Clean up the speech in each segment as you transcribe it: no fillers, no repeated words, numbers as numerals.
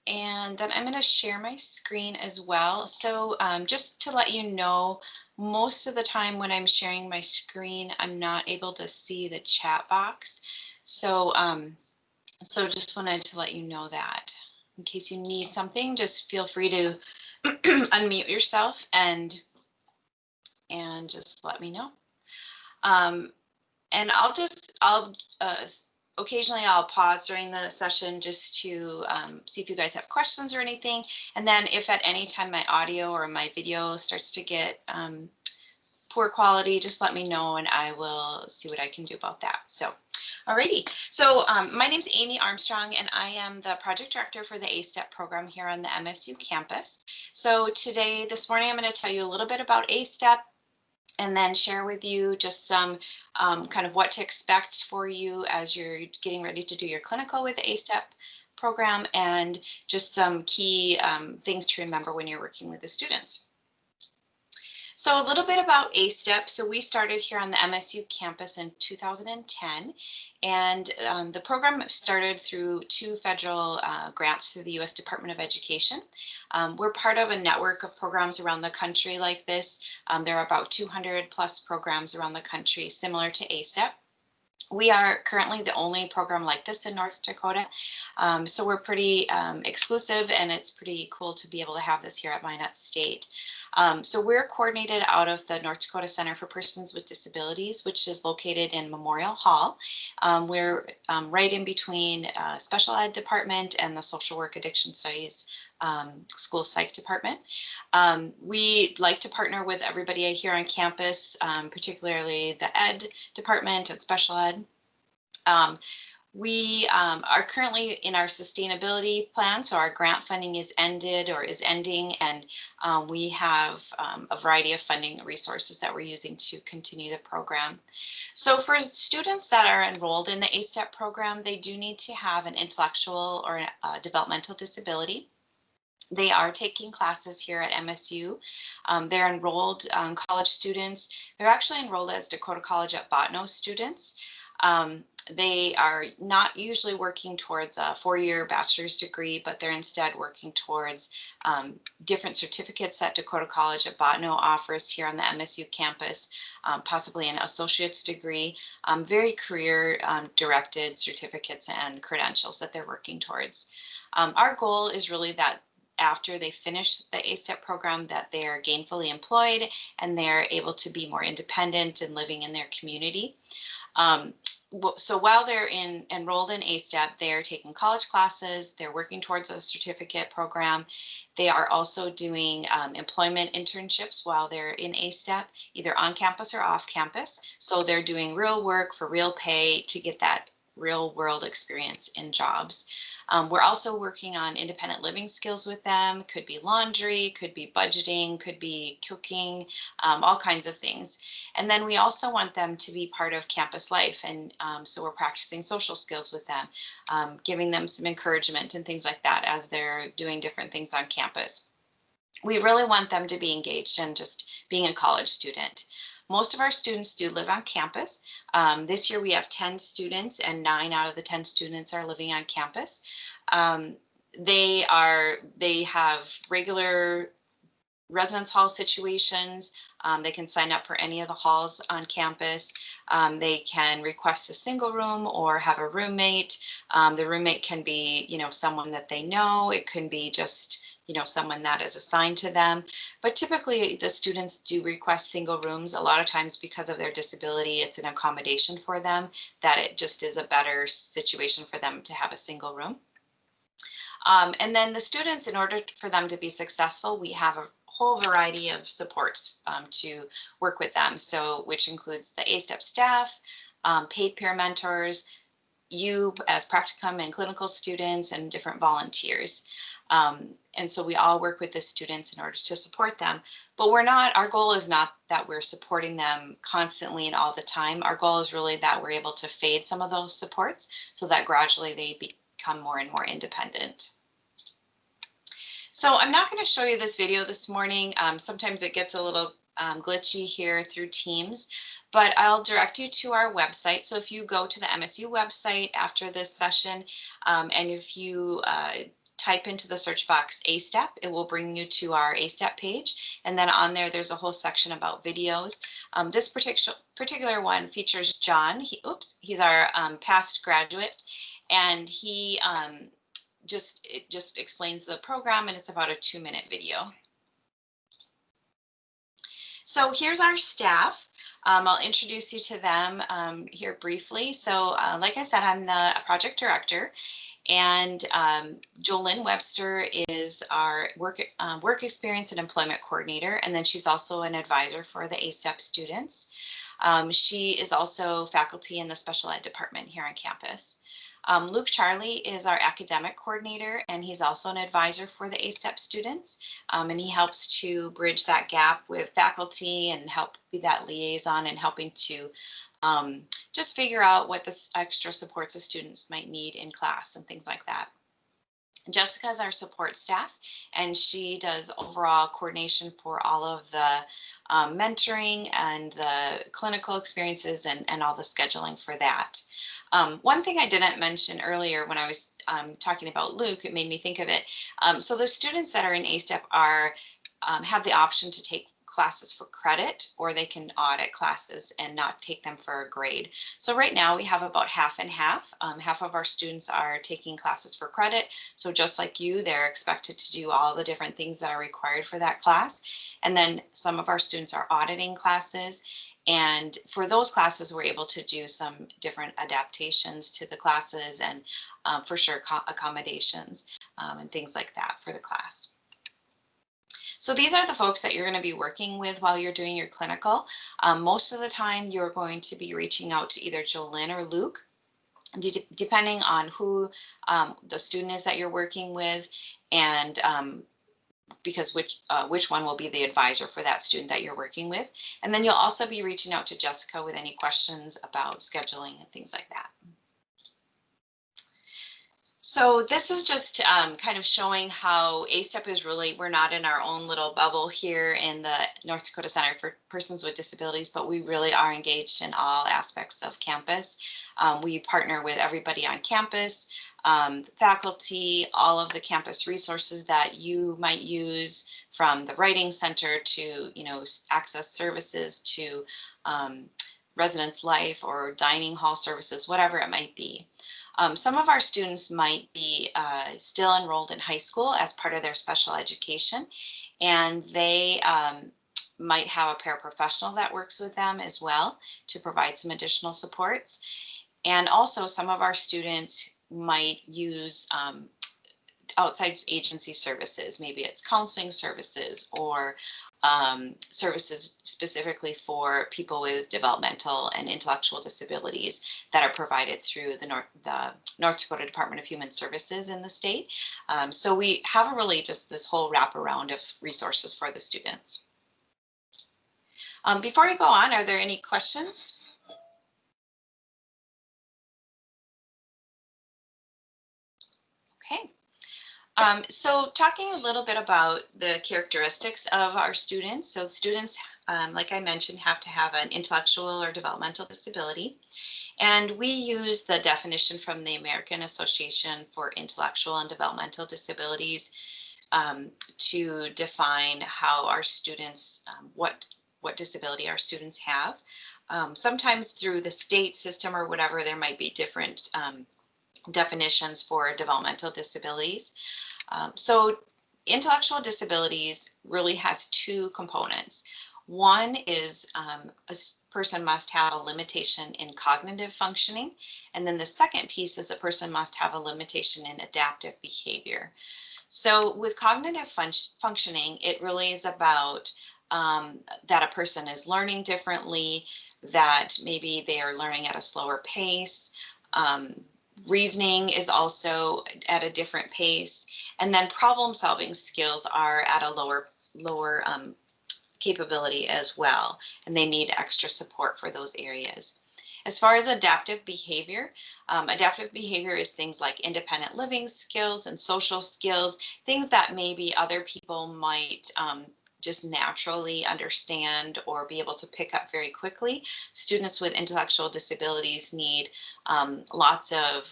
And then I'm going to share my screen as well. So just to let you know, most of the time when I'm sharing my screen, I'm not able to see the chat box. So, so just wanted to let you know that. In case you need something, just feel free to unmute yourself and just let me know. And occasionally I'll pause during the session just to see if you guys have questions or anything. And then if at any time my audio or my video starts to get poor quality, just let me know and I will see what I can do about that. So, alrighty. So my name's Amy Armstrong and I am the project director for the ASTEP program here on the MSU campus. So this morning, I'm going to tell you a little bit about ASTEP, and then share with you just some kind of what to expect for you as you're getting ready to do your clinical with the ASTEP program, and just some key things to remember when you're working with the students. So a little bit about ASTEP. So we started here on the MSU campus in 2010, and the program started through 2 federal grants through the U.S. Department of Education. We're part of a network of programs around the country like this. There are about 200 plus programs around the country similar to ASTEP. We are currently the only program like this in North Dakota, so we're pretty exclusive, and it's pretty cool to be able to have this here at Minot State. So we're coordinated out of the North Dakota Center for Persons with Disabilities, which is located in Memorial Hall. We're right in between special ed department and the social work addiction studies school psych department. We like to partner with everybody here on campus, particularly the ed department and special ed. We are currently in our sustainability plan, so our grant funding is ended or is ending, and we have a variety of funding resources that we're using to continue the program. So for students that are enrolled in the ASTEP program, they do need to have an intellectual or developmental disability. They are taking classes here at MSU. They're enrolled college students. They're actually enrolled as Dakota College at Botno students. They are not usually working towards a 4-year bachelor's degree, but they're instead working towards different certificates that Dakota College at Botno offers here on the MSU campus, possibly an associate's degree, very career directed certificates and credentials that they're working towards. Our goal is really that after they finish the ASTEP program, that they are gainfully employed and they're able to be more independent and living in their community. So while they're enrolled in ASTEP, they're taking college classes, they're working towards a certificate program. They are also doing employment internships while they're in ASTEP, either on campus or off campus. So they're doing real work for real pay to get that real world experience in jobs. We're also working on independent living skills with them. Could be laundry, could be budgeting, could be cooking, all kinds of things. And then we also want them to be part of campus life. And so we're practicing social skills with them, giving them some encouragement and things like that as they're doing different things on campus. We really want them to be engaged in just being a college student. Most of our students do live on campus. This year we have 10 students and 9 out of the 10 students are living on campus. They have regular residence hall situations. They can sign up for any of the halls on campus. They can request a single room or have a roommate. The roommate can be, someone that they know. It can be just someone that is assigned to them. But typically the students do request single rooms. A lot of times because of their disability, it's an accommodation for them, that it just is a better situation for them to have a single room. And then the students, in order for them to be successful, we have a whole variety of supports to work with them. So which includes the ASTEP staff, paid peer mentors, you as practicum and clinical students, and different volunteers. And so we all work with the students in order to support them, but our goal is not that we're supporting them constantly and all the time. Our goal is really that we're able to fade some of those supports so that gradually they become more and more independent. So I'm not going to show you this video this morning. Sometimes it gets a little glitchy here through Teams, but I'll direct you to our website. So if you go to the MSU website after this session, and if you type into the search box ASTEP, it will bring you to our ASTEP page. And then on there, there's a whole section about videos. This particular one features John. He's our past graduate, and he just explains the program, and it's about a 2-minute video. So here's our staff. I'll introduce you to them here briefly. So like I said, I'm the project director, and Jolynn Webster is our work experience and employment coordinator, and then she's also an advisor for the ASTEP students. She is also faculty in the special ed department here on campus. Luke Charlie is our academic coordinator, and he's also an advisor for the ASTEP students, and he helps to bridge that gap with faculty and help be that liaison and helping to just figure out what the extra supports the students might need in class and things like that. Jessica is our support staff, and she does overall coordination for all of the mentoring and the clinical experiences and all the scheduling for that. One thing I didn't mention earlier when I was talking about Luke, it made me think of it. So the students that are in ASTEP have the option to take classes for credit, or they can audit classes and not take them for a grade. So right now we have about half and half. Half of our students are taking classes for credit. So just like you, they're expected to do all the different things that are required for that class. And then some of our students are auditing classes. And for those classes, we're able to do some different adaptations to the classes and for sure accommodations and things like that for the class. So these are the folks that you're going to be working with while you're doing your clinical. Most of the time, you're going to be reaching out to either Jolynn or Luke, depending on who the student is that you're working with, and because which one will be the advisor for that student that you're working with. And then you'll also be reaching out to Jessica with any questions about scheduling and things like that. So this is just kind of showing how ASTEP is really, we're not in our own little bubble here in the North Dakota Center for Persons with Disabilities, but we really are engaged in all aspects of campus. We partner with everybody on campus, faculty, all of the campus resources that you might use, from the writing center to, access services to residence life or dining hall services, whatever it might be. Some of our students might be still enrolled in high school as part of their special education, and they might have a paraprofessional that works with them as well to provide some additional supports. And also some of our students might use outside agency services. Maybe it's counseling services or services specifically for people with developmental and intellectual disabilities that are provided through the North Dakota Department of Human Services in the state. So we have really just this whole wraparound of resources for the students. Before we go on, are there any questions? Okay. So talking a little bit about the characteristics of our students. So students, like I mentioned, have to have an intellectual or developmental disability. And we use the definition from the American Association for Intellectual and Developmental Disabilities to define how our students, what disability our students have. Sometimes through the state system or whatever, there might be different definitions for developmental disabilities. So intellectual disabilities really has two components. One is a person must have a limitation in cognitive functioning, and then the second piece is a person must have a limitation in adaptive behavior. So with cognitive functioning, it really is about that a person is learning differently, that maybe they are learning at a slower pace. Reasoning is also at a different pace, and then problem solving skills are at a lower capability as well, and they need extra support for those areas. As far as adaptive behavior is things like independent living skills and social skills, things that maybe other people might just naturally understand or be able to pick up very quickly. Students with intellectual disabilities need lots of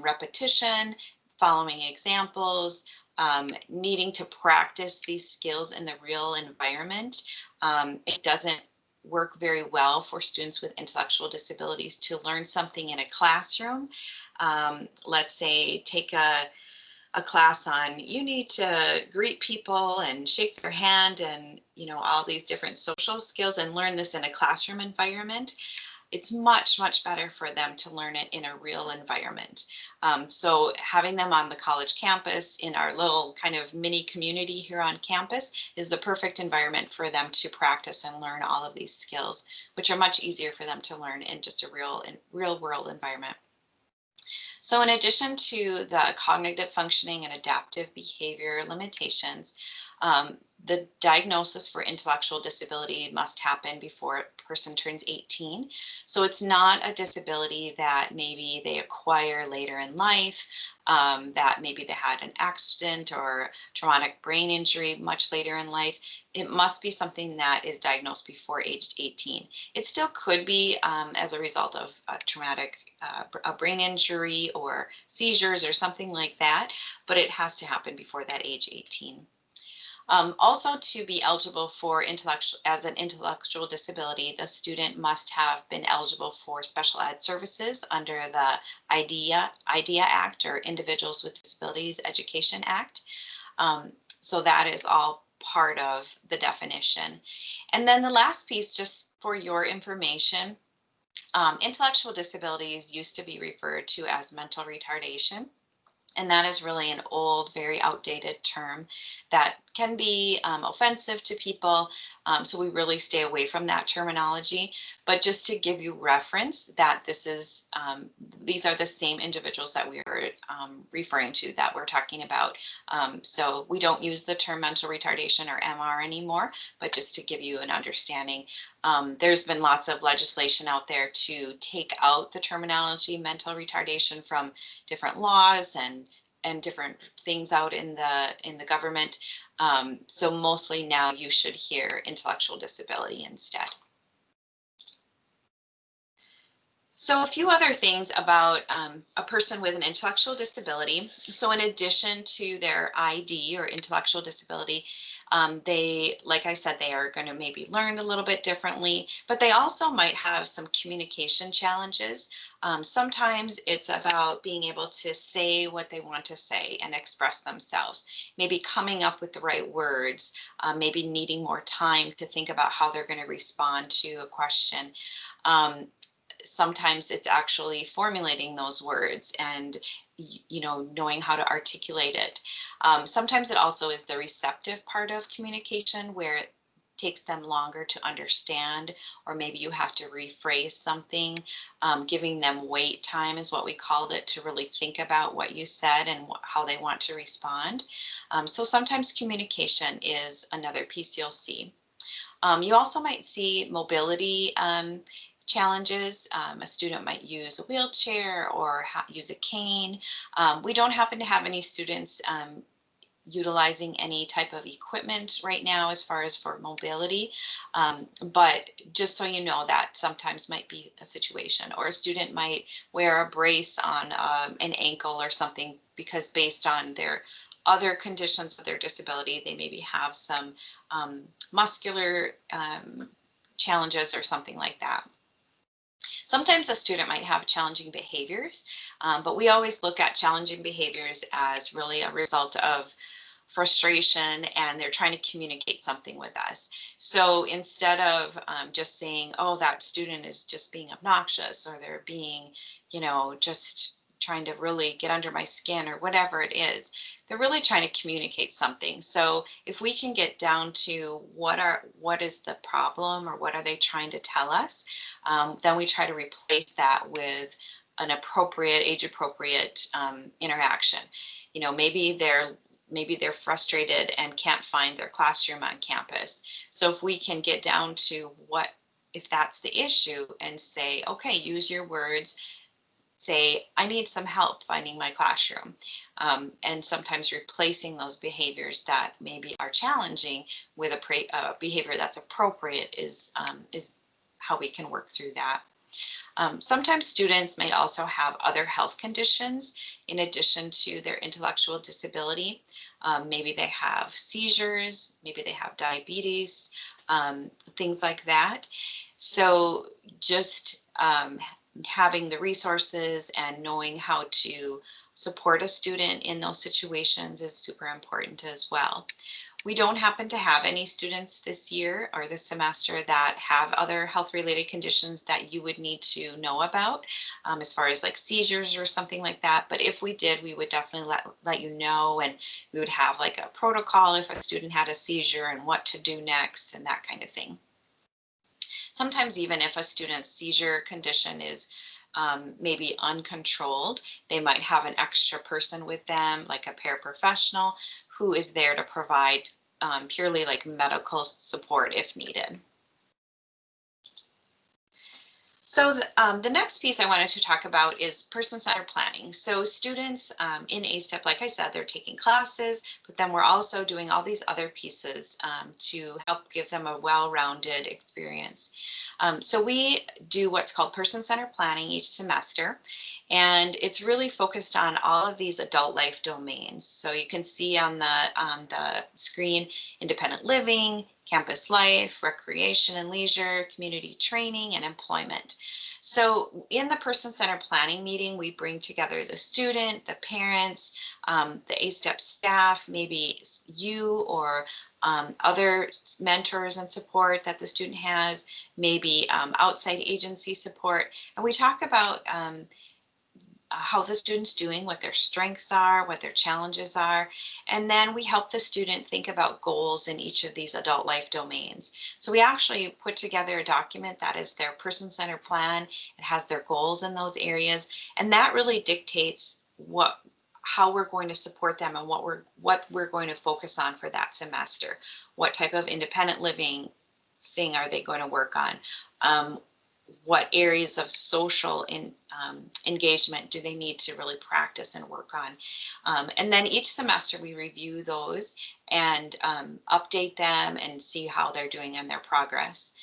repetition, following examples, needing to practice these skills in the real environment. It doesn't work very well for students with intellectual disabilities to learn something in a classroom. Let's say take a class on you need to greet people and shake their hand and all these different social skills, and learn this in a classroom environment. It's much better for them to learn it in a real environment. So having them on the college campus in our little kind of mini community here on campus is the perfect environment for them to practice and learn all of these skills, which are much easier for them to learn in just a real world environment. So in addition to the cognitive functioning and adaptive behavior limitations, the diagnosis for intellectual disability must happen before a person turns 18. So it's not a disability that maybe they acquire later in life, that maybe they had an accident or traumatic brain injury much later in life. It must be something that is diagnosed before age 18. It still could be as a result of a traumatic a brain injury or seizures or something like that, but it has to happen before that age 18. Also, to be eligible for an intellectual disability, the student must have been eligible for special ed services under the IDEA Act, or Individuals with Disabilities Education Act. So that is all part of the definition. And then the last piece, just for your information, intellectual disabilities used to be referred to as mental retardation. And that is really an old, very outdated term that can be offensive to people. So we really stay away from that terminology. But just to give you reference that these are the same individuals that we are referring to, that we're talking about. So we don't use the term mental retardation or MR anymore, but just to give you an understanding. There's been lots of legislation out there to take out the terminology mental retardation from different laws and different things out in the government. So mostly now you should hear intellectual disability instead. So a few other things about a person with an intellectual disability. So in addition to their ID or intellectual disability, they, like I said, they are going to maybe learn a little bit differently, but they also might have some communication challenges. Sometimes it's about being able to say what they want to say and express themselves, maybe coming up with the right words, maybe needing more time to think about how they're going to respond to a question. Sometimes it's actually formulating those words and knowing how to articulate it. Sometimes it also is the receptive part of communication, where it takes them longer to understand, or maybe you have to rephrase something. Giving them wait time is what we called it, to really think about what you said and how they want to respond. So sometimes communication is another piece you'll see. You also might see mobility challenges. A student might use a wheelchair or use a cane. We don't happen to have any students utilizing any type of equipment right now as far as for mobility, but just so you know, that sometimes might be a situation. Or a student might wear a brace on an ankle or something, because based on their other conditions of their disability, they maybe have some muscular challenges or something like that. Sometimes a student might have challenging behaviors, but we always look at challenging behaviors as really a result of frustration, and they're trying to communicate something with us. So instead of just saying, oh, that student is just being obnoxious, or they're being, just trying to really get under my skin, or whatever it is, they're really trying to communicate something. So if we can get down to what is the problem, or what are they trying to tell us, then we try to replace that with an appropriate, age-appropriate interaction. Maybe they're frustrated and can't find their classroom on campus. So if we can get down to if that's the issue, and say, okay, use your words, say, I need some help finding my classroom. And sometimes replacing those behaviors that maybe are challenging with a behavior that's appropriate is how we can work through that. Sometimes students may also have other health conditions in addition to their intellectual disability. Maybe they have seizures, maybe they have diabetes, things like that. So just having the resources and knowing how to support a student in those situations is super important as well. We don't happen to have any students this year or this semester that have other health-related conditions that you would need to know about, as far as like seizures or something like that. But if we did, we would definitely let you know, and we would have like a protocol if a student had a seizure and what to do next and that kind of thing. Sometimes even if a student's seizure condition is maybe uncontrolled, they might have an extra person with them, like a paraprofessional, who is there to provide purely like medical support if needed. So the next piece I wanted to talk about is person-centered planning. So students in ASTEP, like I said, they're taking classes, but then we're also doing all these other pieces to help give them a well-rounded experience. So we do what's called person-centered planning each semester, and it's really focused on all of these adult life domains. So you can see on the screen, independent living, campus life, recreation and leisure, community training, and employment. So in the person-centered planning meeting, we bring together the student, the parents, the ASTEP staff, maybe you or other mentors and support that the student has, maybe outside agency support. And we talk about how the student's doing, what their strengths are, what their challenges are, and then we help the student think about goals in each of these adult life domains. So we actually put together a document that is their person-centered plan. It has their goals in those areas, and that really dictates how we're going to support them and what we're going to focus on for that semester. What type of independent living thing are they going to work on? What areas of social engagement do they need to really practice and work on? And then each semester we review those and update them and see how they're doing in their progress.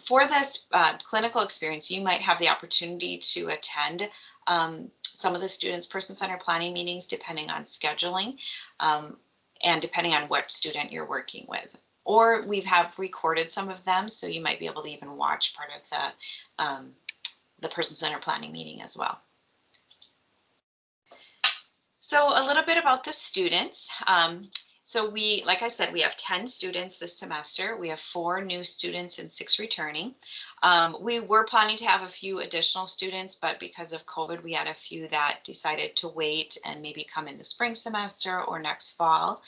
For this clinical experience, you might have the opportunity to attend some of the students' person-centered planning meetings depending on scheduling and depending on what student you're working with. Or we have recorded some of them, so you might be able to even watch part of the person-centered planning meeting as well. So a little bit about the students. So like I said, we have 10 students this semester. We have 4 new students and 6 returning. We were planning to have a few additional students, but because of COVID, we had a few that decided to wait and maybe come in the spring semester or next fall.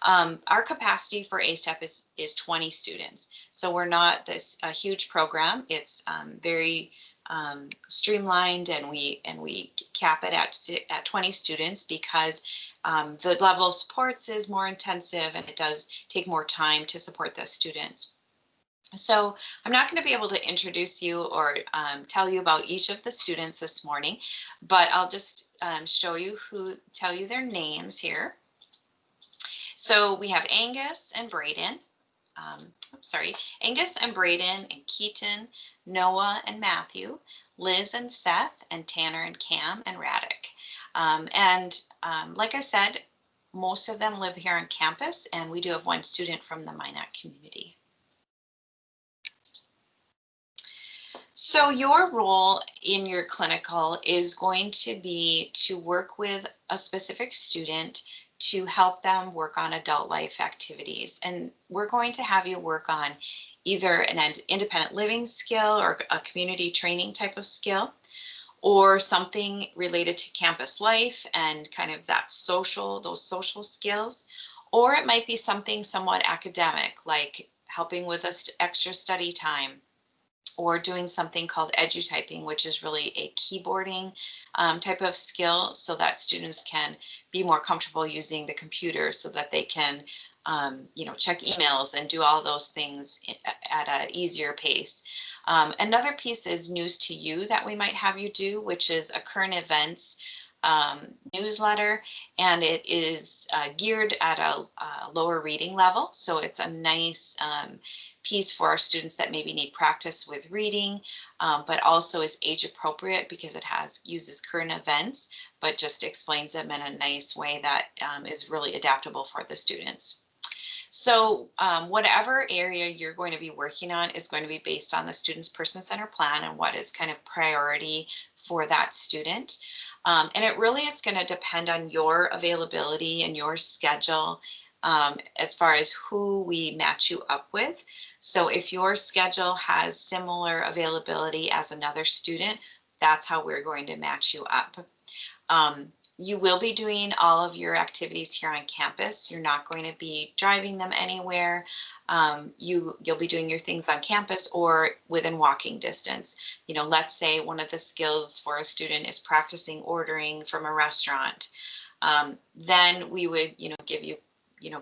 Our capacity for ASTEP is 20 students. So we're not a huge program. It's very streamlined, and we cap it at 20 students because the level of supports is more intensive and it does take more time to support the students. So I'm not going to be able to introduce you or tell you about each of the students this morning, but I'll just tell you their names here. So we have Angus and Braden. Angus and Braden and Keaton, Noah and Matthew, Liz and Seth, and Tanner and Cam and Radek. Like I said, most of them live here on campus, and we do have 1 student from the Minot community. So your role in your clinical is going to be to work with a specific student to help them work on adult life activities. And we're going to have you work on either an independent living skill or a community training type of skill, or something related to campus life and kind of those social skills. Or it might be something somewhat academic, like helping with extra study time, or doing something called edu-typing, which is really a keyboarding type of skill, so that students can be more comfortable using the computer so that they can check emails and do all those things at an easier pace. Another piece is news to you that we might have you do, which is a current events newsletter, and it is geared at a lower reading level. So it's a nice piece for our students that maybe need practice with reading, but also is age appropriate because it uses current events, but just explains them in a nice way that is really adaptable for the students. So whatever area you're going to be working on is going to be based on the student's person-centered plan and what is kind of priority for that student. And it really is going to depend on your availability and your schedule as far as who we match you up with. So if your schedule has similar availability as another student, that's how we're going to match you up. You will be doing all of your activities here on campus. You're not going to be driving them anywhere. You'll be doing your things on campus or within walking distance. You know, let's say one of the skills for a student is practicing ordering from a restaurant. Then we would, give you,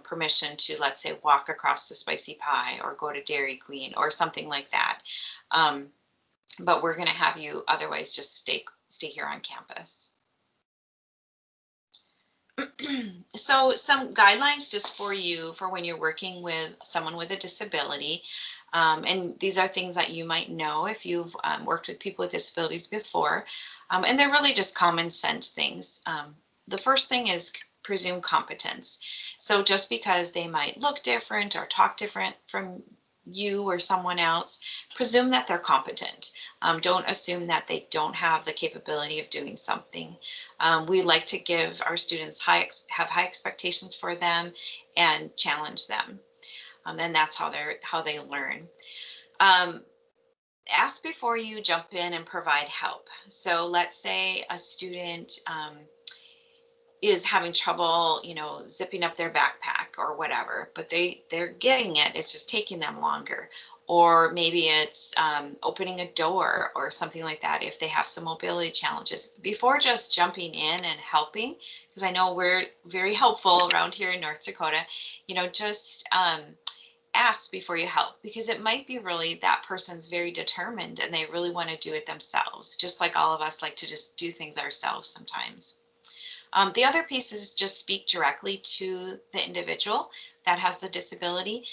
permission to, let's say, walk across the Spicy Pie or go to Dairy Queen or something like that. But we're going to have you otherwise just stay here on campus. So some guidelines just for you for when you're working with someone with a disability. And these are things that you might know if you've worked with people with disabilities before. And they're really just common sense things. The first thing is presume competence. So just because they might look different or talk different from you or someone else, presume that they're competent. Don't assume that they don't have the capability of doing something. We like to give our students have high expectations for them and challenge them. And that's how they learn. Ask before you jump in and provide help. So let's say a student is having trouble, zipping up their backpack or whatever, but they're getting it. It's just taking them longer. Or maybe it's opening a door or something like that if they have some mobility challenges. Before just jumping in and helping, because I know we're very helpful around here in North Dakota, just ask before you help, because it might be really that person's very determined and they really want to do it themselves, just like all of us like to just do things ourselves sometimes. The other piece is just speak directly to the individual that has the disability.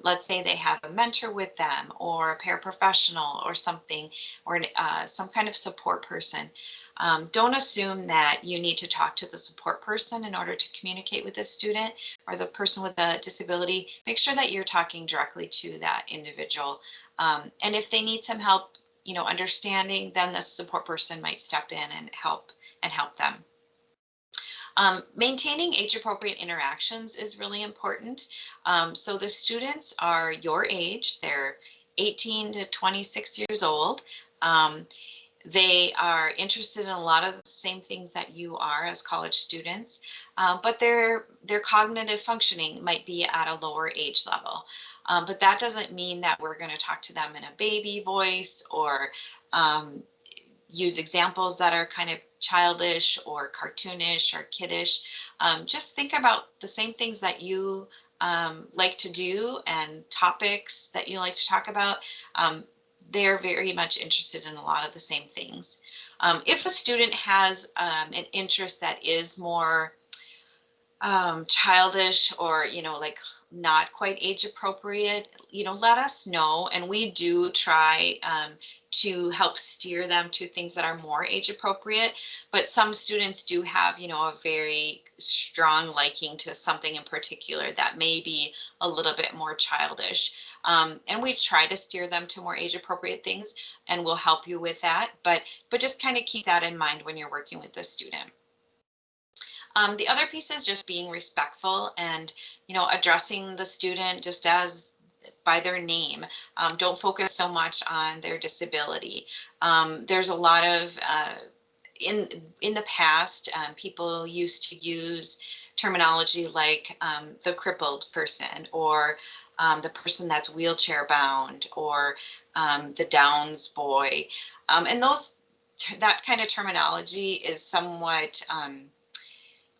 Let's say they have a mentor with them or a paraprofessional or something, or some kind of support person. Don't assume that you need to talk to the support person in order to communicate with the student or the person with a disability. Make sure that you're talking directly to that individual. And if they need some help, understanding, then the support person might step in and help them. Maintaining age-appropriate interactions is really important. So the students are your age. They're 18 to 26 years old. They are interested in a lot of the same things that you are as college students, but their cognitive functioning might be at a lower age level. But that doesn't mean that we're going to talk to them in a baby voice or use examples that are kind of childish or cartoonish or kiddish. Just think about the same things that you like to do and topics that you like to talk about. They're very much interested in a lot of the same things. If a student has an interest that is more childish or, like not quite age appropriate, let us know. And we do try to help steer them to things that are more age appropriate. But some students do have, a very strong liking to something in particular that may be a little bit more childish. And we try to steer them to more age appropriate things, and we'll help you with that. But just kind of keep that in mind when you're working with the student. The other piece is just being respectful and, addressing the student just as by their name. Don't focus so much on their disability. There's a lot of, in the past, people used to use terminology like the crippled person or the person that's wheelchair bound or the Downs boy. And that kind of terminology is somewhat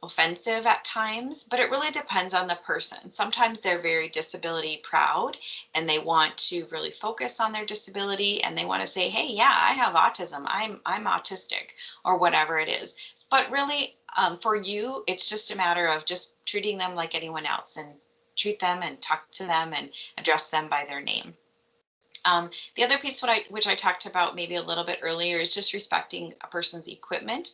offensive at times, but it really depends on the person. Sometimes they're very disability proud and they want to really focus on their disability and they want to say, hey, yeah, I have autism. I'm autistic or whatever it is. But really, for you, it's just a matter of just treating them like anyone else and treat them and talk to them and address them by their name. The other piece which I talked about maybe a little bit earlier is just respecting a person's equipment.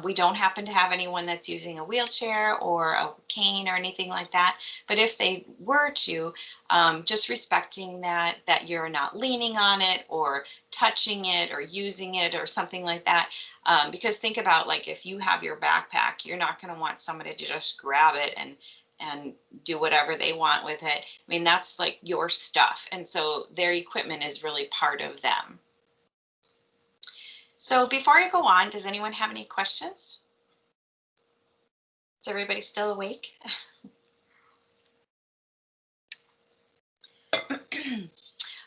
We don't happen to have anyone that's using a wheelchair or a cane or anything like that. But if they were to, just respecting that you're not leaning on it or touching it or using it or something like that. Because think about, like, if you have your backpack, you're not going to want somebody to just grab it and do whatever they want with it. I mean, that's like your stuff. And so their equipment is really part of them. So before I go on, does anyone have any questions? Is everybody still awake?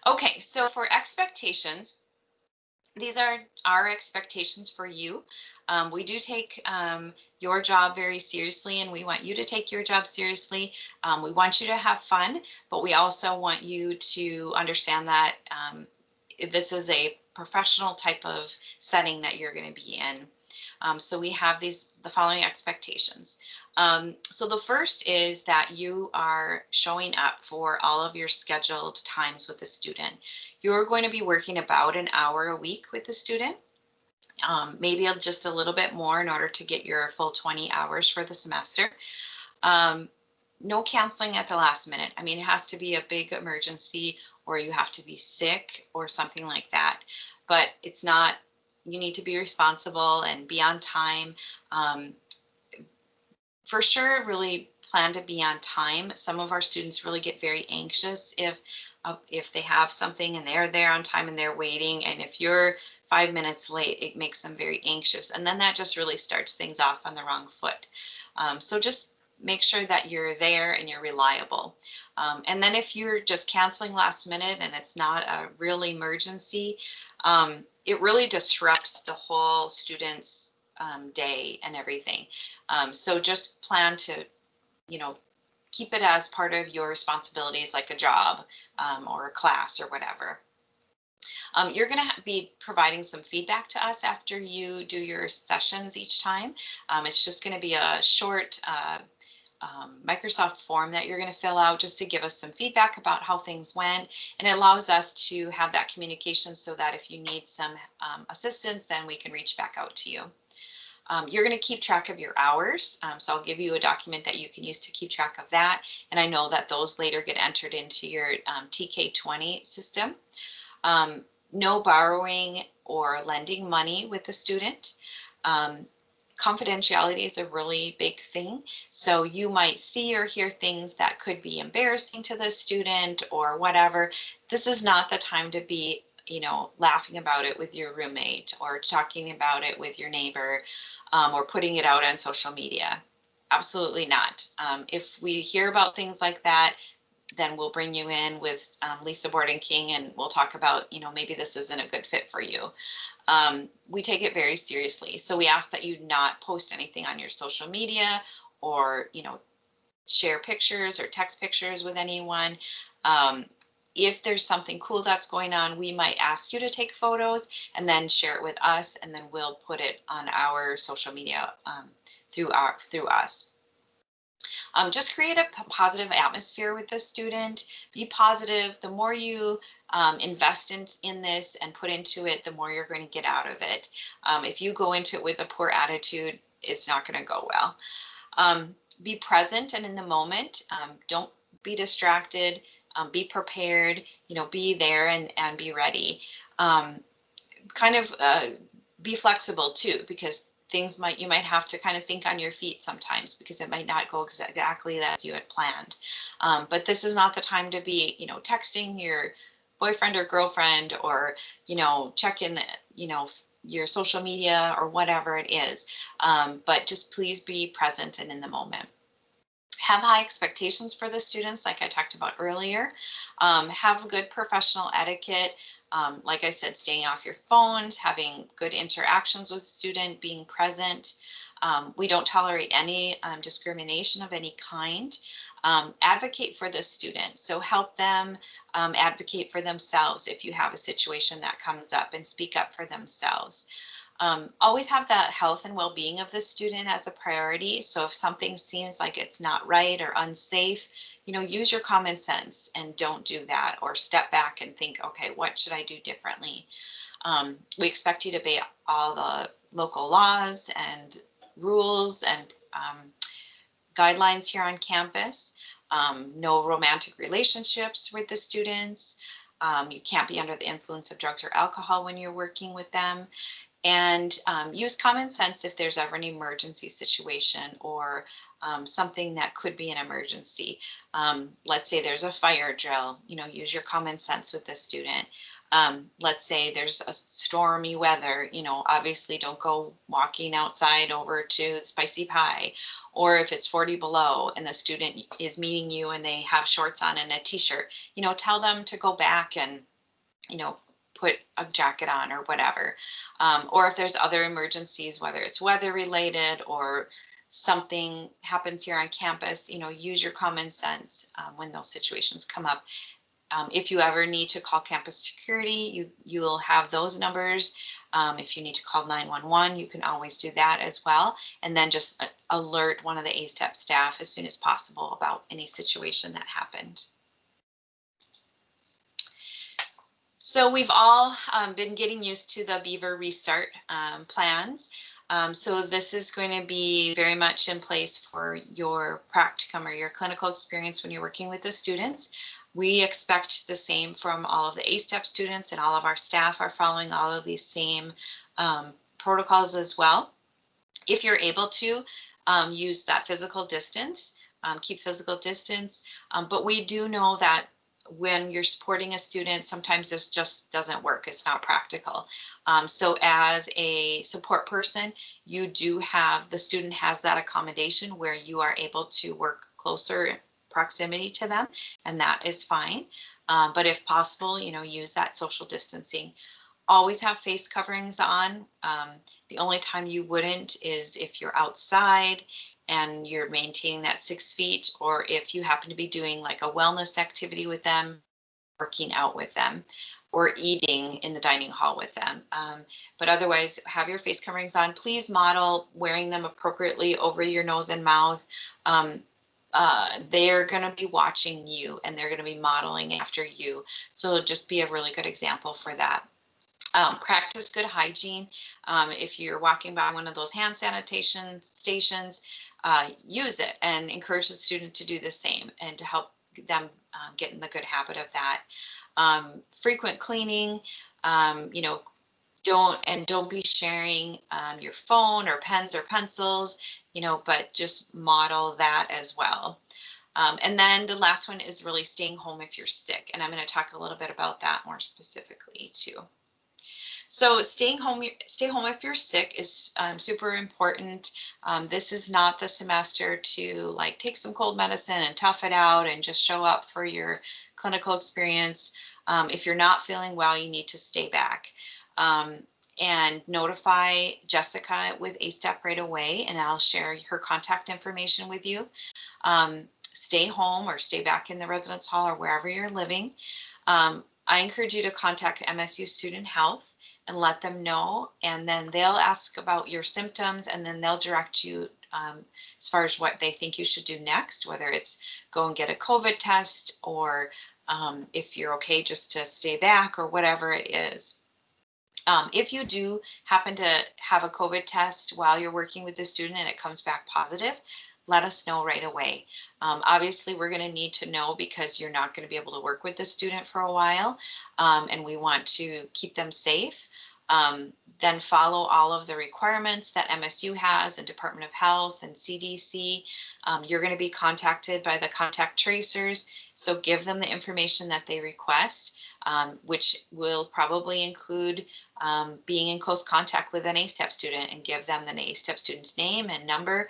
Okay, so for expectations, these are our expectations for you. We do take your job very seriously, and we want you to take your job seriously. We want you to have fun, but we also want you to understand that this is a professional type of setting that you're going to be in. So we have the following expectations. So the first is that you are showing up for all of your scheduled times with the student. You're going to be working about an hour a week with the student, maybe just a little bit more in order to get your full 20 hours for the semester. No canceling at the last minute. I mean, it has to be a big emergency or you have to be sick or something like that, but it's not. You need to be responsible and be on time. For sure, really plan to be on time. Some of our students really get very anxious if they have something and they're there on time and they're waiting. And if you're 5 minutes late, it makes them very anxious. And then that just really starts things off on the wrong foot. So just make sure that you're there and you're reliable. And then if you're just canceling last minute and it's not a real emergency, it really disrupts the whole student's day and everything. So just plan to, keep it as part of your responsibilities, like a job or a class or whatever. You're going to be providing some feedback to us after you do your sessions each time. It's just going to be a short Microsoft form that you're going to fill out just to give us some feedback about how things went, and it allows us to have that communication so that if you need some assistance, then we can reach back out to you. You're going to keep track of your hours, so I'll give you a document that you can use to keep track of that, and I know that those later get entered into your TK20 system. No borrowing or lending money with the student. Confidentiality is a really big thing. So you might see or hear things that could be embarrassing to the student or whatever. This is not the time to be, laughing about it with your roommate or talking about it with your neighbor or putting it out on social media. Absolutely not. If we hear about things like that, then we'll bring you in with Lisa Borden King and we'll talk about, maybe this isn't a good fit for you. We take it very seriously. So we ask that you not post anything on your social media or, share pictures or text pictures with anyone. If there's something cool that's going on, we might ask you to take photos and then share it with us, and then we'll put it on our social media through us. Just create a positive atmosphere with the student. Be positive. The more you invest in this and put into it, the more you're going to get out of it. If you go into it with a poor attitude, it's not going to go well. Be present and in the moment. Don't be distracted. Be prepared. Be there and be ready. Be flexible too, because you might have to kind of think on your feet sometimes because it might not go exactly as you had planned. But this is not the time to be, texting your boyfriend or girlfriend or, check in, your social media or whatever it is. But just please be present and in the moment. Have high expectations for the students, like I talked about earlier. Have good professional etiquette. Like I said, staying off your phones, having good interactions with student, being present. We don't tolerate any discrimination of any kind. Advocate for the student. So help them advocate for themselves if you have a situation that comes up, and speak up for themselves. Always have the health and well-being of the student as a priority. So if something seems like it's not right or unsafe, use your common sense and don't do that, or step back and think, okay, what should I do differently? We expect you to obey all the local laws and rules and guidelines here on campus. No romantic relationships with the students. You can't be under the influence of drugs or alcohol when you're working with them. And use common sense if there's ever an emergency situation, or something that could be an emergency. Let's say there's a fire drill, use your common sense with the student. Let's say there's a stormy weather, obviously don't go walking outside over to Spicy Pie. Or if it's 40 below and the student is meeting you and they have shorts on and a t-shirt, tell them to go back and, put a jacket on or whatever. Or if there's other emergencies, whether it's weather related or something happens here on campus, use your common sense when those situations come up. If you ever need to call campus security, you will have those numbers. If you need to call 911, you can always do that as well. And then just alert one of the ASTEP staff as soon as possible about any situation that happened. So we've all been getting used to the Beaver Restart plans. So this is going to be very much in place for your practicum or your clinical experience when you're working with the students. We expect the same from all of the ASTEP students, and all of our staff are following all of these same protocols as well. If you're able to, use that physical distance, keep physical distance, but we do know that when you're supporting a student, sometimes this just doesn't work. It's not practical. So as a support person, you do have, the student has that accommodation where you are able to work closer proximity to them, and that is fine. But if possible, use that social distancing. Always have face coverings on. The only time you wouldn't is if you're outside and you're maintaining that 6 feet, or if you happen to be doing like a wellness activity with them, working out with them, or eating in the dining hall with them. But otherwise, have your face coverings on. Please model wearing them appropriately over your nose and mouth. They're going to be watching you, and they're going to be modeling after you. So just be a really good example for that. Practice good hygiene. If you're walking by one of those hand sanitation stations, use it and encourage the student to do the same, and to help them get in the good habit of that. Frequent cleaning, don't be sharing your phone or pens or pencils, but just model that as well. And then the last one is really staying home if you're sick. And I'm going to talk a little bit about that more specifically too. So stay home if you're sick is super important. This is not the semester to like take some cold medicine and tough it out and just show up for your clinical experience. If you're not feeling well, you need to stay back. And notify Jessica with ASTEP right away, and I'll share her contact information with you. Stay home or stay back in the residence hall or wherever you're living. I encourage you to contact MSU Student Health and let them know, and then they'll ask about your symptoms, and then they'll direct you as far as what they think you should do next, whether it's go and get a COVID test, or if you're okay just to stay back, or whatever it is. If you do happen to have a COVID test while you're working with the student and it comes back positive, let us know right away. Obviously, we're going to need to know, because you're not going to be able to work with the student for a while, and we want to keep them safe. Then follow all of the requirements that MSU has, and Department of Health and CDC. You're going to be contacted by the contact tracers, so give them the information that they request, which will probably include being in close contact with an ASTEP student, and give them the ASTEP student's name and number.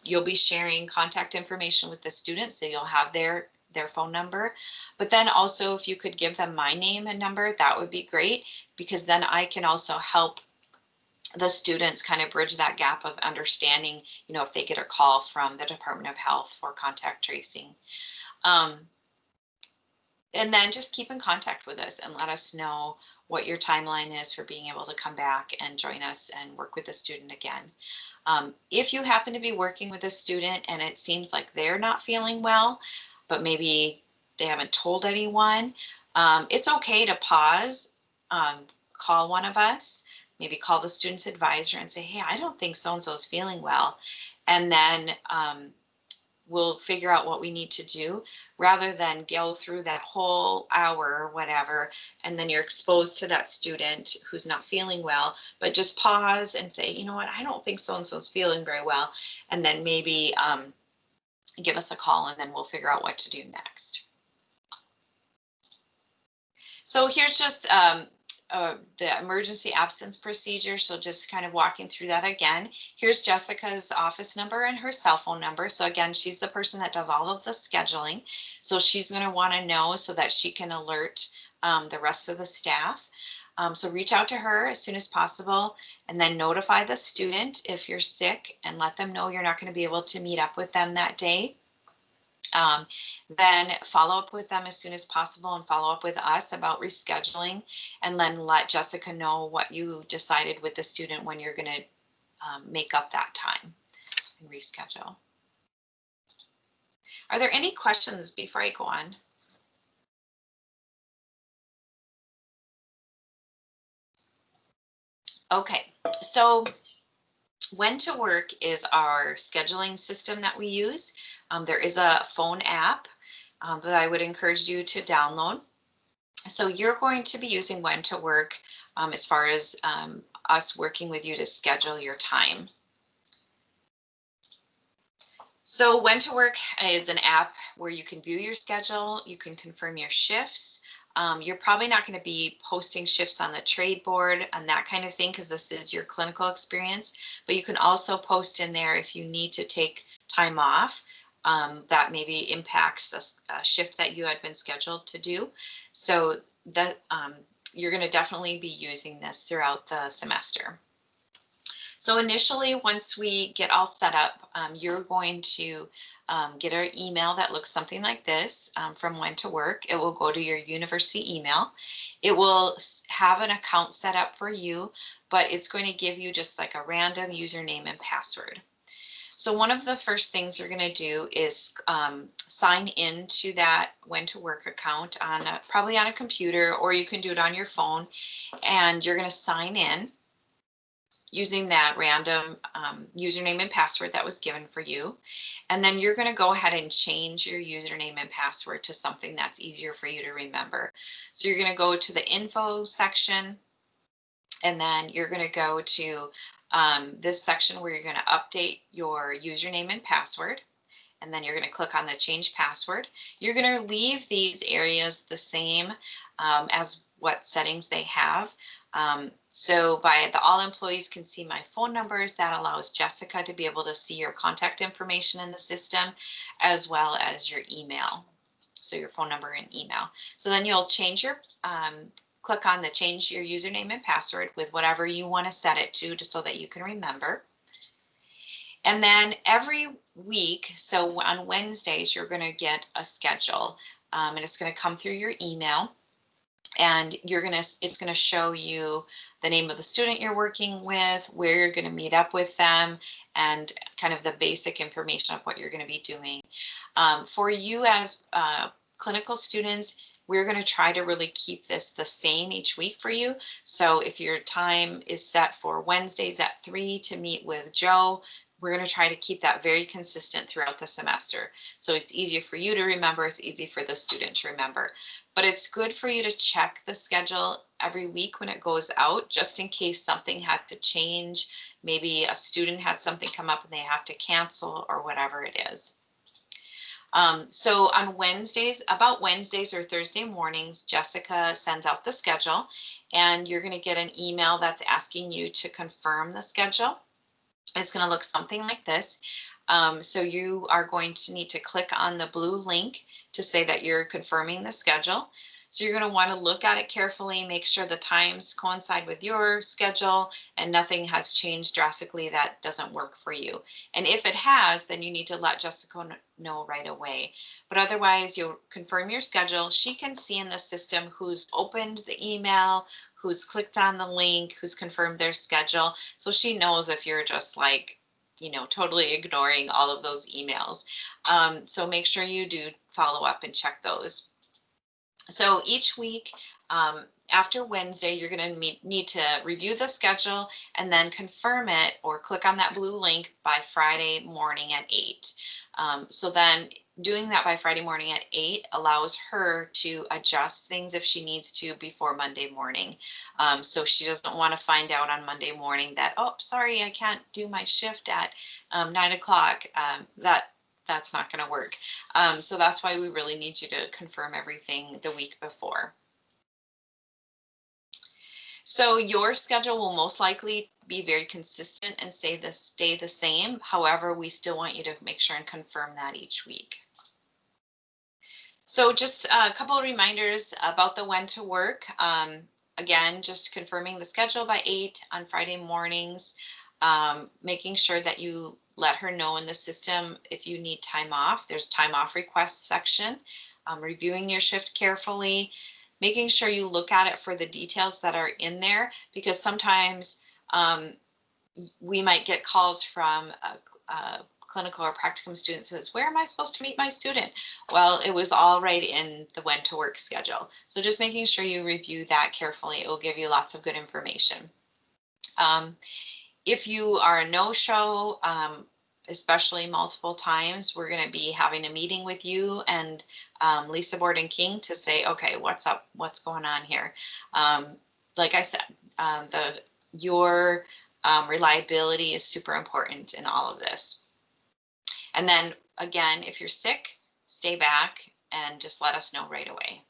You'll be sharing contact information with the students, so you'll have their phone number. But then also, if you could give them my name and number, that would be great, because then I can also help the students kind of bridge that gap of understanding, you know, if they get a call from the Department of Health for contact tracing. And then just keep in contact with us and let us know what your timeline is for being able to come back and join us and work with the student again. If you happen to be working with a student and it seems like they're not feeling well, but maybe they haven't told anyone, it's okay to pause, call one of us, maybe call the student's advisor and say, hey, I don't think so-and-so is feeling well. And then we'll figure out what we need to do, rather than go through that whole hour or whatever, and then you're exposed to that student who's not feeling well. But just pause and say, you know what, I don't think so-and-so is feeling very well. And then maybe give us a call and then we'll figure out what to do next. So here's just the emergency absence procedure. So just kind of walking through that again. Here's Jessica's office number and her cell phone number. So again, she's the person that does all of the scheduling. So she's going to want to know so that she can alert the rest of the staff. So reach out to her as soon as possible and then notify the student if you're sick and let them know you're not going to be able to meet up with them that day. Then follow up with them as soon as possible and follow up with us about rescheduling, and then let Jessica know what you decided with the student when you're going to make up that time and reschedule. Are there any questions before I go on? Okay, so When to Work is our scheduling system that we use. There is a phone app that I would encourage you to download. So you're going to be using When to Work as far as us working with you to schedule your time. So When to Work is an app where you can view your schedule, you can confirm your shifts. You're probably not going to be posting shifts on the trade board and that kind of thing because this is your clinical experience, but you can also post in there if you need to take time off that maybe impacts the shift that you had been scheduled to do. So that you're going to definitely be using this throughout the semester. So initially, once we get all set up, you're going to get an email that looks something like this from When to Work. It will go to your university email. It will have an account set up for you, but it's going to give you just like a random username and password. So one of the first things you're going to do is sign into that When to Work account on probably on a computer, or you can do it on your phone, and you're going to sign in using that random username and password that was given for you. And then you're going to go ahead and change your username and password to something that's easier for you to remember. So you're going to go to the info section, and then you're going to go to this section where you're going to update your username and password. And then you're going to click on the change password. You're going to leave these areas the same as what settings they have. So by the all employees can see my phone numbers, that allows Jessica to be able to see your contact information in the system, as well as your email. So your phone number and email. So then you'll change your, click on the change your username and password with whatever you want to set it to so that you can remember. And then every week, so on Wednesdays, you're going to get a schedule, and it's going to come through your email, and it's going to show you the name of the student you're working with, where you're going to meet up with them, and kind of the basic information of what you're going to be doing. For you as clinical students, we're going to try to really keep this the same each week for you. So if your time is set for Wednesdays at 3 to meet with Joe, we're going to try to keep that very consistent throughout the semester. So it's easier for you to remember, it's easy for the student to remember. But it's good for you to check the schedule every week when it goes out, just in case something had to change. Maybe a student had something come up and they have to cancel or whatever it is. So on Wednesdays, about Wednesdays or Thursday mornings, Jessica sends out the schedule, and you're going to get an email that's asking you to confirm the schedule. It's going to look something like this. So you are going to need to click on the blue link to say that you're confirming the schedule. So you're going to want to look at it carefully, make sure the times coincide with your schedule and nothing has changed drastically that doesn't work for you. And if it has, then you need to let Jessica know right away. But otherwise, you'll confirm your schedule. She can see in the system who's opened the email, who's clicked on the link, who's confirmed their schedule. So she knows if you're just like, totally ignoring all of those emails. So make sure you do follow up and check those. So each week after Wednesday, you're going to need to review the schedule and then confirm it or click on that blue link by Friday morning at 8. So then doing that by Friday morning at 8 allows her to adjust things if she needs to before Monday morning. So she doesn't want to find out on Monday morning that, oh, sorry, I can't do my shift at 9 o'clock. That's not going to work. So that's why we really need you to confirm everything the week before. So your schedule will most likely be very consistent and stay the same. However, we still want you to make sure and confirm that each week. So just a couple of reminders about the when to work. Again, just confirming the schedule by 8 on Friday mornings, making sure that you let her know in the system if you need time off. There's time off request section, reviewing your shift carefully, making sure you look at it for the details that are in there, because sometimes we might get calls from a clinical or practicum student says, where am I supposed to meet my student? Well, it was all right in the when to work schedule. So just making sure you review that carefully. It will give you lots of good information. If you are a no-show, especially multiple times, we're going to be having a meeting with you and Lisa Borden King to say, okay, what's up? What's going on here? Like I said, your reliability is super important in all of this. And then again, if you're sick, stay back and just let us know right away.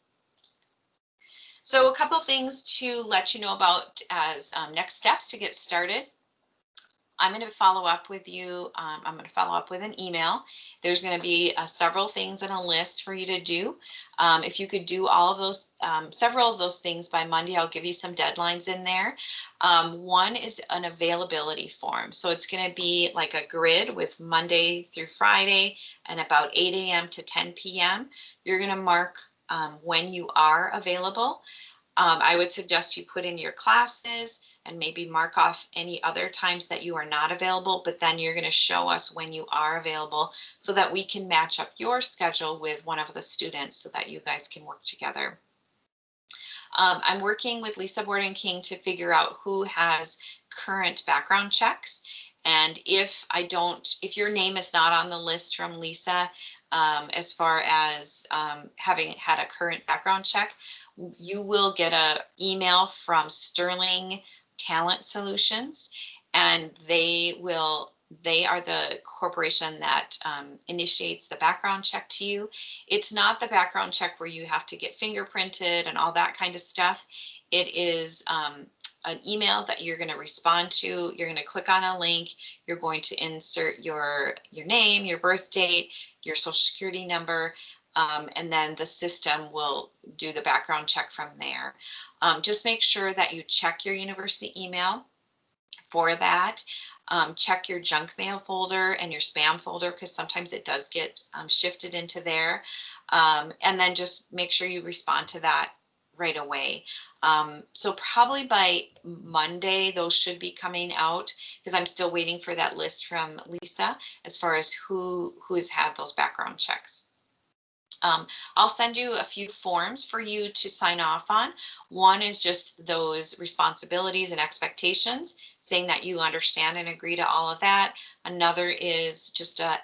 So a couple things to let you know about as next steps to get started. I'm going to follow up with you. I'm going to follow up with an email. There's going to be several things in a list for you to do. If you could do all of those, several of those things by Monday, I'll give you some deadlines in there. One is an availability form. So it's going to be like a grid with Monday through Friday and about 8 a.m. to 10 p.m. You're going to mark when you are available. I would suggest you put in your classes and maybe mark off any other times that you are not available, but then you're going to show us when you are available so that we can match up your schedule with one of the students so that you guys can work together. I'm working with Lisa Borden King to figure out who has current background checks. And if your name is not on the list from Lisa, as far as having had a current background check, you will get an email from Sterling Talent Solutions, and they are the corporation that initiates the background check to you. It's not the background check where you have to get fingerprinted and all that kind of stuff. It is an email that you're going to respond to. You're going to click on a link. You're going to insert your name, your birth date, your social security number, and then the system will do the background check from there. Just make sure that you check your university email for that. Check your junk mail folder and your spam folder, because sometimes it does get shifted into there. And then just make sure you respond to that right away. So probably by Monday, those should be coming out, because I'm still waiting for that list from Lisa as far as who has had those background checks. I'll send you a few forms for you to sign off on. One is just those responsibilities and expectations, saying that you understand and agree to all of that. Another is just a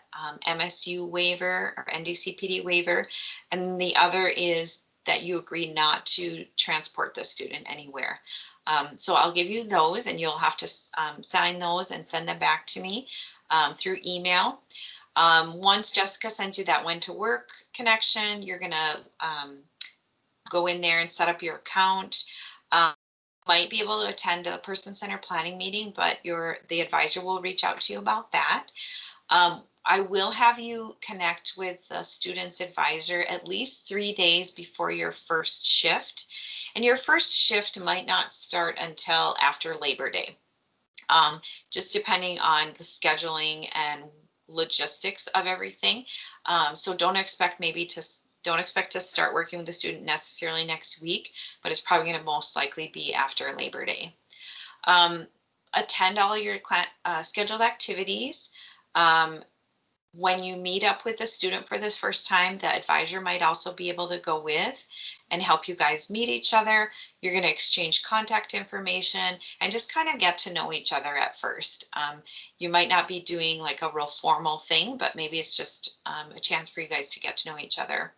MSU waiver or NDCPD waiver. And the other is that you agree not to transport the student anywhere. So I'll give you those, and you'll have to sign those and send them back to me through email. Once Jessica sends you that when to work connection, you're going to go in there and set up your account. Might be able to attend a person-centered planning meeting, but the advisor will reach out to you about that. I will have you connect with the student's advisor at least 3 days before your first shift. And your first shift might not start until after Labor Day, just depending on the scheduling and logistics of everything. So don't expect to start working with the student necessarily next week, but it's probably going to most likely be after Labor Day. Attend all your scheduled activities. When you meet up with the student for this first time, the advisor might also be able to go with and help you guys meet each other. You're going to exchange contact information and just kind of get to know each other at first. You might not be doing like a real formal thing, but maybe it's just a chance for you guys to get to know each other.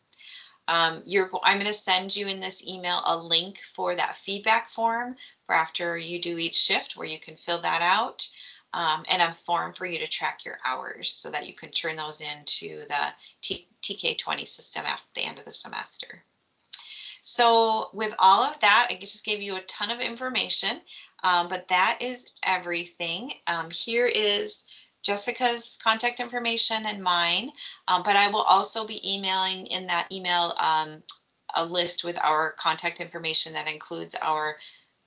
I'm going to send you in this email a link for that feedback form for after you do each shift where you can fill that out. And a form for you to track your hours so that you can turn those into the TK20 system at the end of the semester. So with all of that, I just gave you a ton of information, but that is everything. Here is Jessica's contact information and mine, but I will also be emailing in that email a list with our contact information that includes our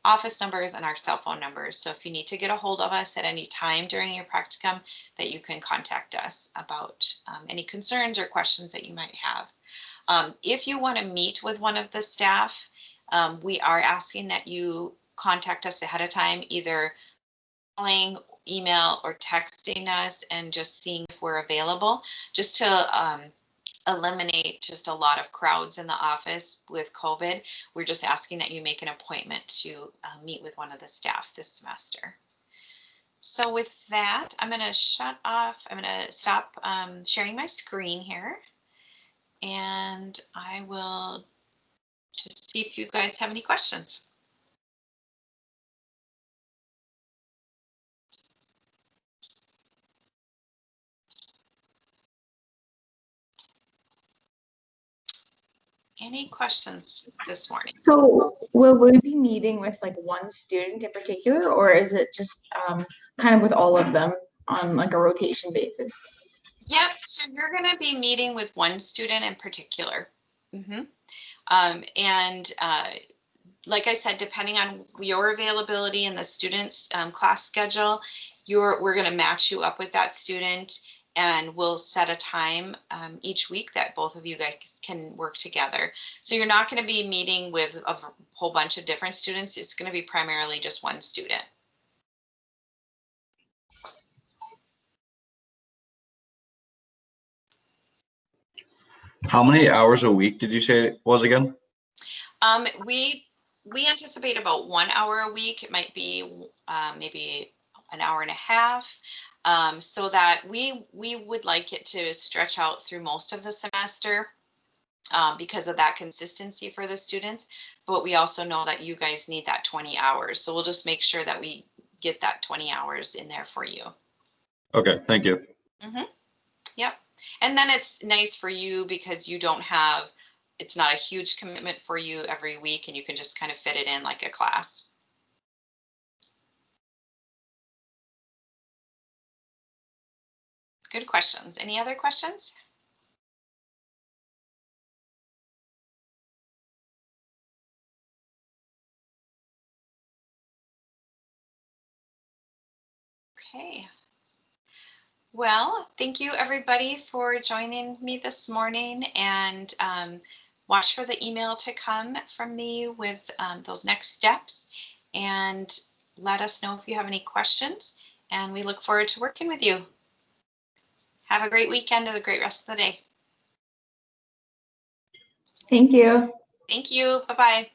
office numbers and our cell phone numbers. So if you need to get a hold of us at any time during your practicum, that you can contact us about any concerns or questions that you might have. If you want to meet with one of the staff, we are asking that you contact us ahead of time, either calling, email, or texting us and just seeing if we're available, just to eliminate just a lot of crowds in the office with COVID. We're just asking that you make an appointment to meet with one of the staff this semester. So with that, I'm going to stop sharing my screen here, and I will just see if you guys have any questions. Any questions this morning? So will we be meeting with like one student in particular, or is it just kind of with all of them on like a rotation basis? Yep, so you're going to be meeting with one student in particular. Like I said, depending on your availability and the student's class schedule, we're going to match you up with that student, and we'll set a time each week that both of you guys can work together. So you're not going to be meeting with a whole bunch of different students. It's going to be primarily just one student. How many hours a week did you say it was again? We anticipate about 1 hour a week. It might be maybe an hour and a half, so that we would like it to stretch out through most of the semester because of that consistency for the students. But we also know that you guys need that 20 hours. So we'll just make sure that we get that 20 hours in there for you. Okay, thank you. Yep. And then it's nice for you because it's not a huge commitment for you every week, and you can just kind of fit it in like a class. Good questions. Any other questions? Okay. Well, thank you everybody for joining me this morning, and watch for the email to come from me with those next steps, and let us know if you have any questions, and we look forward to working with you. Have a great weekend and a great rest of the day. Thank you. Thank you. Bye-bye.